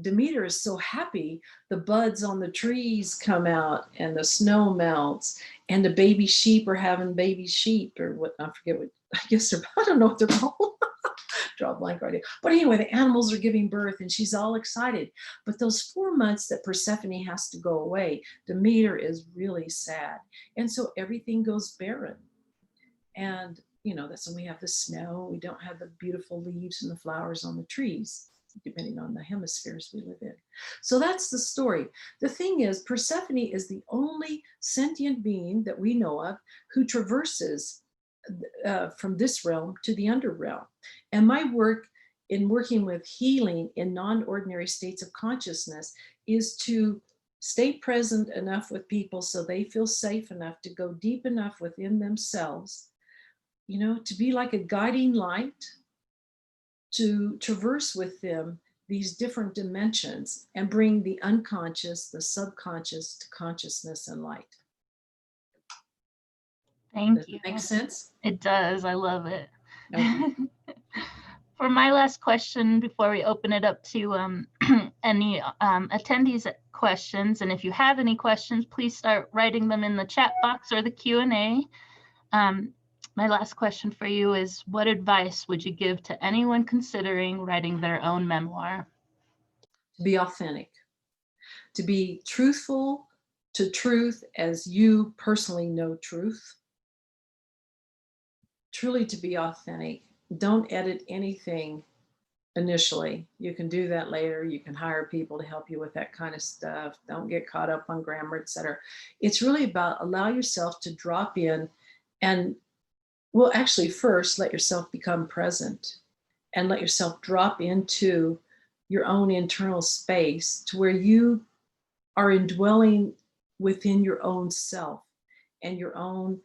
Demeter is so happy, the buds on the trees come out and the snow melts and the baby sheep are having baby sheep, or what, I forget what, I guess they're, I don't know what they're called. Draw a blank right here. But anyway, the animals are giving birth and she's all excited. But those 4 months that Persephone has to go away, Demeter is really sad. And so everything goes barren. And, that's when we have the snow. We don't have the beautiful leaves and the flowers on the trees, depending on the hemispheres we live in. So that's the story. The thing is, Persephone is the only sentient being that we know of who traverses from this realm to the underrealm. And my work in working with healing in non-ordinary states of consciousness is to stay present enough with people so they feel safe enough to go deep enough within themselves, to be like a guiding light, to traverse with them these different dimensions and bring the unconscious, the subconscious to consciousness and light. Thank Does you. it make sense? It does. I love it. Okay. For my last question, before we open it up to any attendees questions, and if you have any questions, please start writing them in the chat box or the Q&A. My last question for you is, what advice would you give to anyone considering writing their own memoir? To be authentic, to be truthful to truth as you personally know truth. Truly to be authentic. Don't edit anything initially. You can do that later. You can hire people to help you with that kind of stuff. Don't get caught up on grammar, etc. It's really about allow yourself to drop in and, well, actually first let yourself become present and let yourself drop into your own internal space to where you are indwelling within your own self and your own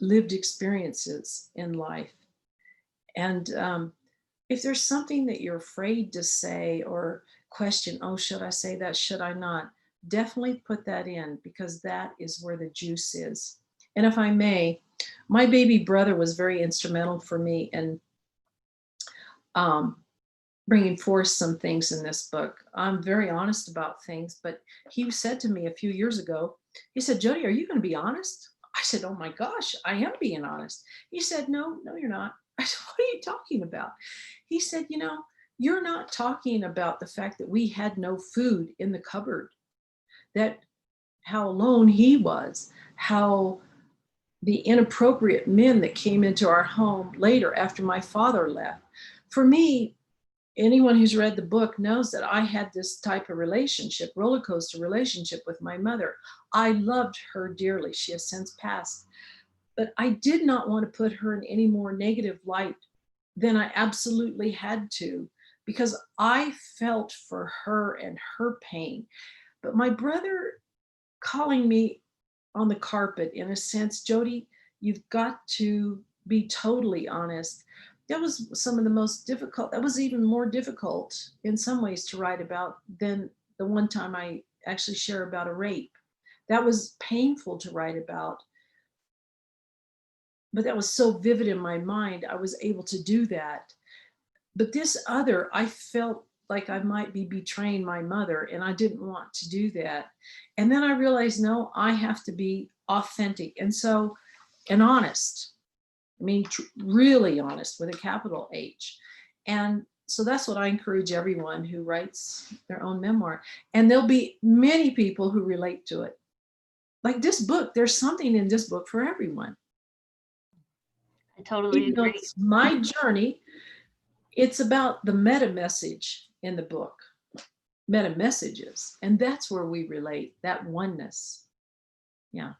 lived experiences in life. And if there's something that you're afraid to say or question, oh, should I say that? Should I not? Definitely put that in, because that is where the juice is. And if I may, my baby brother was very instrumental for me in bringing forth some things in this book. I'm very honest about things, but he said to me a few years ago, he said, Jodi, are you going to be honest? I said, oh my gosh, I am being honest. He said, no, you're not. I said, what are you talking about? He said, you're not talking about the fact that we had no food in the cupboard, that how alone he was, how the inappropriate men that came into our home later after my father left. For me, anyone who's read the book knows that I had this type of relationship, roller coaster relationship with my mother. I loved her dearly. She has since passed. But I did not want to put her in any more negative light than I absolutely had to, because I felt for her and her pain. But my brother calling me on the carpet, in a sense, Jodi, you've got to be totally honest. That was some of the most difficult, that was even more difficult in some ways to write about than the one time I actually share about a rape. That was painful to write about, but that was so vivid in my mind, I was able to do that. But this other, I felt like I might be betraying my mother, and I didn't want to do that. And then I realized, no, I have to be authentic and honest. I mean, really honest with a capital H. And so that's what I encourage everyone who writes their own memoir. And there'll be many people who relate to it. Like this book, there's something in this book for everyone. I totally Even though agree. it's my journey, it's about the meta message in the book, meta messages. And that's where we relate, that oneness. Yeah.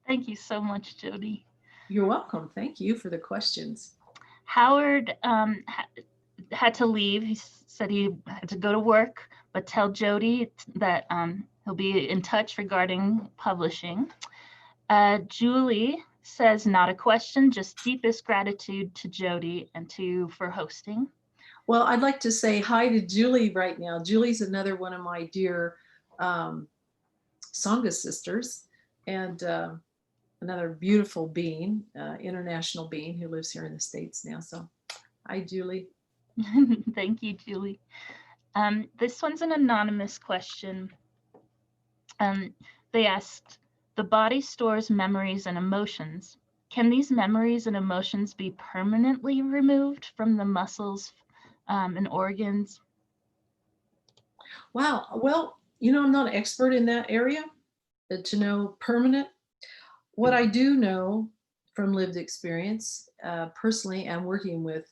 Thank you so much, Jodi. You're welcome. Thank you for the questions. Howard had to leave. He said he had to go to work, but tell Jodi that he'll be in touch regarding publishing. Julie says, not a question, just deepest gratitude to Jodi and for hosting. Well, I'd like to say hi to Julie right now. Julie's another one of my dear Sangha sisters, and another beautiful being, international being who lives here in the States now. So hi, Julie. Thank you, Julie. This one's an anonymous question. They asked, the body stores memories and emotions. Can these memories and emotions be permanently removed from the muscles and organs? Wow. Well, I'm not an expert in that area to know permanent. What I do know from lived experience, personally, and working with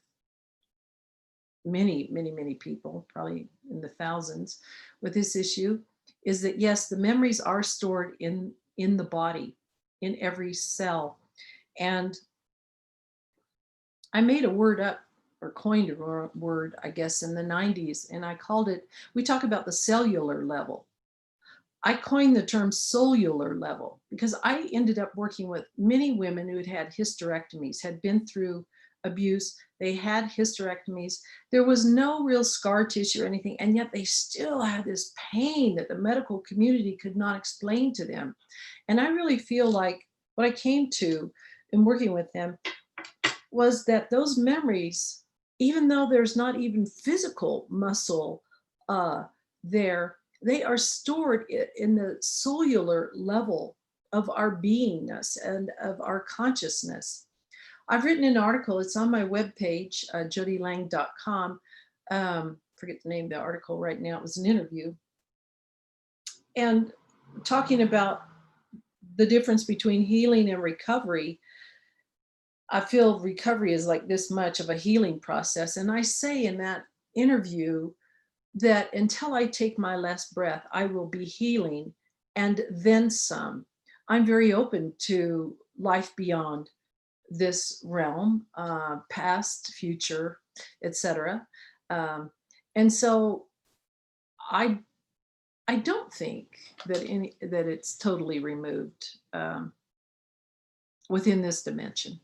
many, many, many people, probably in the thousands with this issue, is that yes, the memories are stored in the body, in every cell. And I made a word up, or coined a word, I guess, in the 90s, and I called it, we talk about the cellular level. I coined the term cellular level because I ended up working with many women who had had hysterectomies, had been through abuse. They had hysterectomies. There was no real scar tissue or anything, and yet they still had this pain that the medical community could not explain to them. And I really feel like what I came to in working with them was that those memories, even though there's not even physical muscle there, they are stored in the cellular level of our beingness and of our consciousness. I've written an article, it's on my webpage, jodilang.com. Forget the name of the article right now, it was an interview. And talking about the difference between healing and recovery. I feel recovery is like this much of a healing process. And I say in that interview that until I take my last breath, I will be healing and then some. I'm very open to life beyond this realm, past, future, etc. And so I don't think that it's totally removed within this dimension.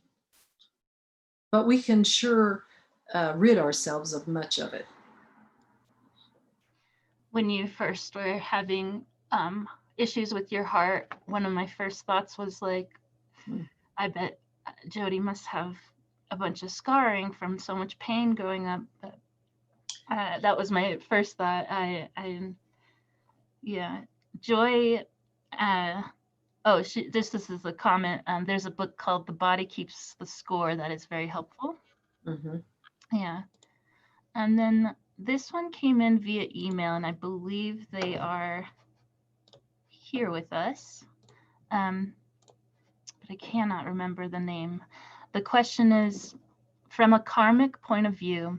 But we can sure rid ourselves of much of it. When you first were having issues with your heart, one of my first thoughts was like, I bet Jodi must have a bunch of scarring from so much pain growing up. But that was my first thought. Yeah, Joy. This is a comment. There's a book called The Body Keeps the Score that is very helpful. Mm-hmm. Yeah. And then this one came in via email, and I believe they are here with us. But I cannot remember the name. The question is, from a karmic point of view,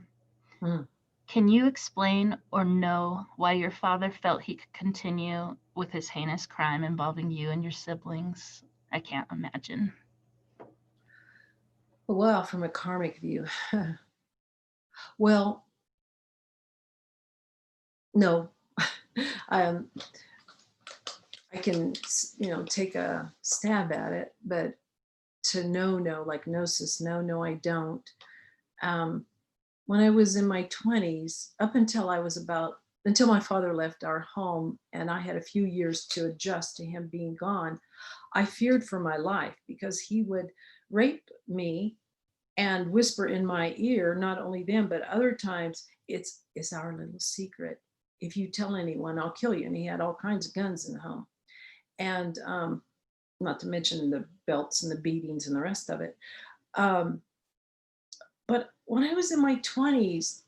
can you explain or know why your father felt he could continue with his heinous crime involving you and your siblings? I can't imagine. Well, from a karmic view. Well, no. I can, take a stab at it, but to know, no, like gnosis, no, I don't. When I was in my 20s, up until until my father left our home and I had a few years to adjust to him being gone, I feared for my life because he would rape me and whisper in my ear, not only then, but other times, it's our little secret. If you tell anyone, I'll kill you. And he had all kinds of guns in the home. And not to mention the belts and the beatings and the rest of it. But when I was in my 20s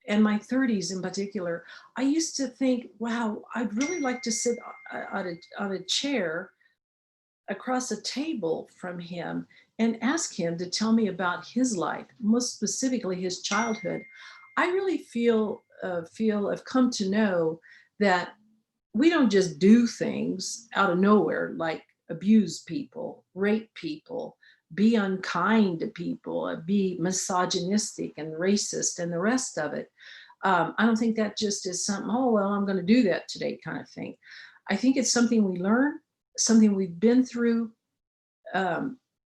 and my 30s in particular, I used to think, wow, I'd really like to sit on a chair across a table from him and ask him to tell me about his life, most specifically his childhood. I really have come to know that we don't just do things out of nowhere, like abuse people, rape people, be unkind to people, be misogynistic and racist and the rest of it. I don't think that just is something, oh, well, I'm going to do that today kind of thing. I think it's something we learn, something we've been through.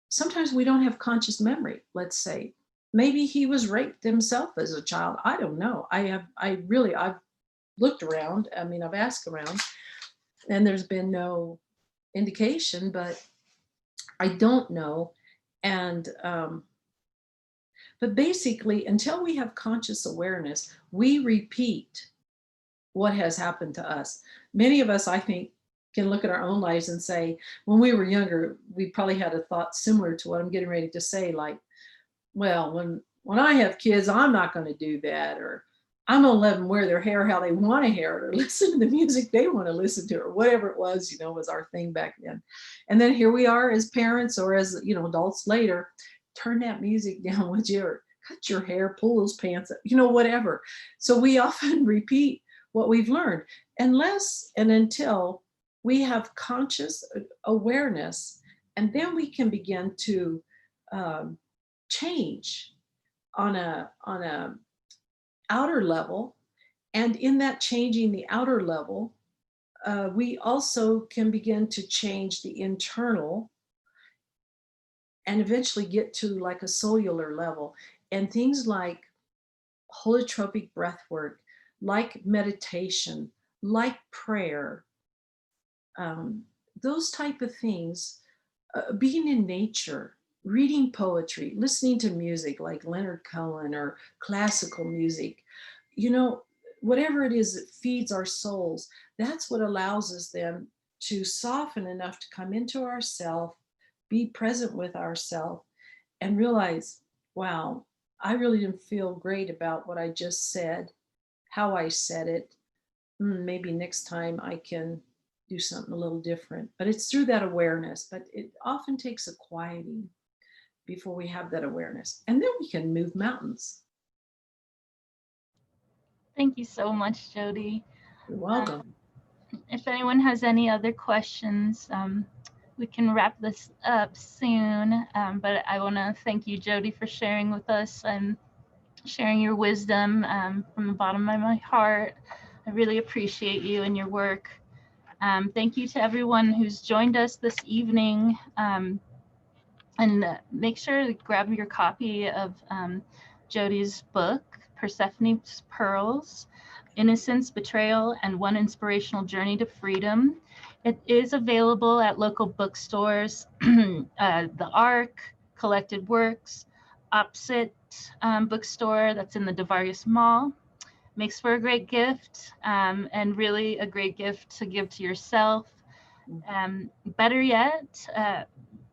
Sometimes we don't have conscious memory, let's say. Maybe he was raped himself as a child. I don't know. I've looked around. I mean, I've asked around and there's been no indication, but I don't know. And, but basically, until we have conscious awareness, we repeat what has happened to us. Many of us, I think, can look at our own lives and say, when we were younger, we probably had a thought similar to what I'm getting ready to say, like, well, when I have kids, I'm not going to do that, or I'm going to let them wear their hair how they want to hair it, or listen to the music they want to listen to, or whatever it was, was our thing back then. And then here we are as parents, or as adults later, turn that music down, would you, or cut your hair, pull those pants up, whatever. So we often repeat what we've learned, unless and until we have conscious awareness, and then we can begin to um, change on a outer level. And in that changing the outer level, we also can begin to change the internal, and eventually get to like a cellular level. And things like holotropic breath work, like meditation, like prayer, um, those type of things, being in nature, reading poetry, listening to music like Leonard Cohen or classical music, whatever it is that feeds our souls, that's what allows us then to soften enough to come into ourself, be present with ourself, and realize, wow, I really didn't feel great about what I just said, how I said it. Maybe next time I can do something a little different. But it's through that awareness. But it often takes a quieting before we have that awareness. And then we can move mountains. Thank you so much, Jodi. You're welcome. If anyone has any other questions, we can wrap this up soon. But I want to thank you, Jodi, for sharing with us and sharing your wisdom from the bottom of my heart. I really appreciate you and your work. Thank you to everyone who's joined us this evening. And make sure to grab your copy of Jodi's book, Persephone's Pearls, Innocence, Betrayal, and One Inspirational Journey to Freedom. It is available at local bookstores, the Ark, Collected Works, Opposite bookstore that's in the DeVarius Mall. Makes for a great gift, and really a great gift to give to yourself. Better yet,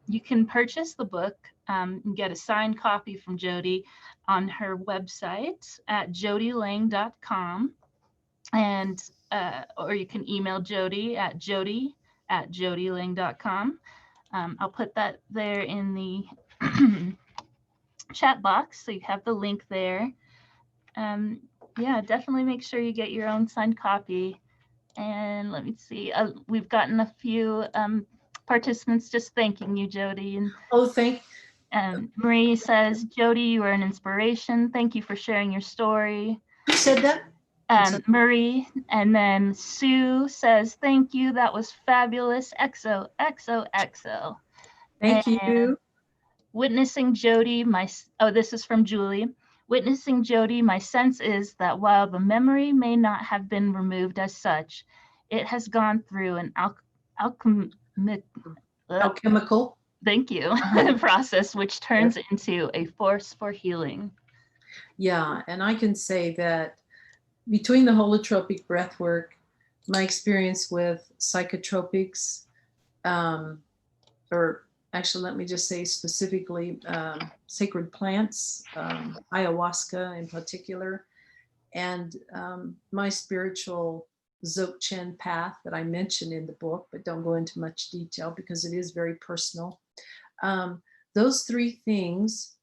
you can purchase the book and get a signed copy from Jodi on her website at jodilang.com, and or you can email Jodi at jodilang.com. I'll put that there in the chat box, so you have the link there. Yeah, definitely make sure you get your own signed copy. And let me see, we've gotten a few participants just thanking you, Jodi. And Oh, Marie says, Jodi, you are an inspiration. Thank you for sharing your story. who said that? Marie. And then Sue says, thank you. That was fabulous. XOXOXO. Thank you. Witnessing Jodi, this is from Julie. Witnessing Jodi, my sense is that while the memory may not have been removed as such, it has gone through an Alchemical. Thank you. Process, which turns into a force for healing. Yeah, and I can say that between the holotropic breath work, my experience with psychotropics, or actually, let me just say specifically sacred plants, ayahuasca in particular, and my spiritual Dzogchen path that I mentioned in the book, but don't go into much detail because it is very personal. Those three things,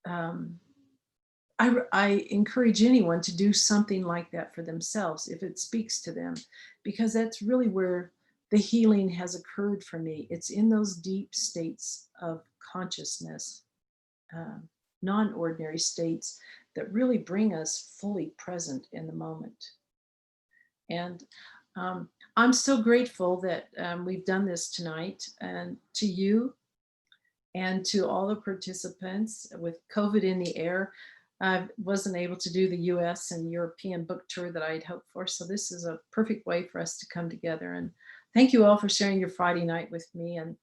I encourage anyone to do something like that for themselves if it speaks to them, because that's really where the healing has occurred for me. It's in those deep states of consciousness, non-ordinary states that really bring us fully present in the moment. And I'm so grateful that we've done this tonight, and to you and to all the participants. With COVID in the air, I wasn't able to do the US and European book tour that I'd hoped for. So this is a perfect way for us to come together. And thank you all for sharing your Friday night with me, and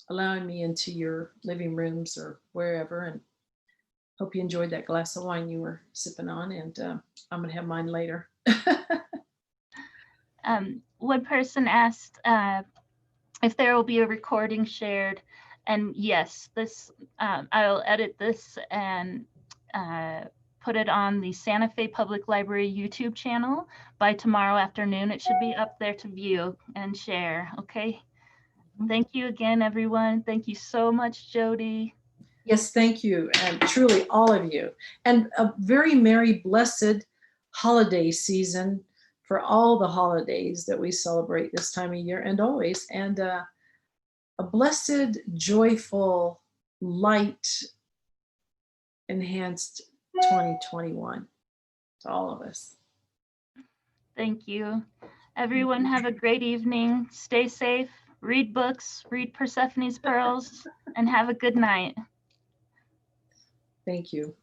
allowing me into your living rooms or wherever. And hope you enjoyed that glass of wine you were sipping on, and I'm going to have mine later. One person asked if there will be a recording shared, and yes, this I'll edit this and put it on the Santa Fe Public Library YouTube channel by tomorrow afternoon. It should be up there to view and share. Okay. Thank you again, everyone. Thank you so much, Jodi. Yes, thank you, and truly all of you. And a very merry, blessed holiday season for all the holidays that we celebrate this time of year and always. And a blessed, joyful, light, enhanced 2021 to all of us. Thank you. Everyone have a great evening. Stay safe, read books, read Persephone's Pearls, and have a good night. Thank you.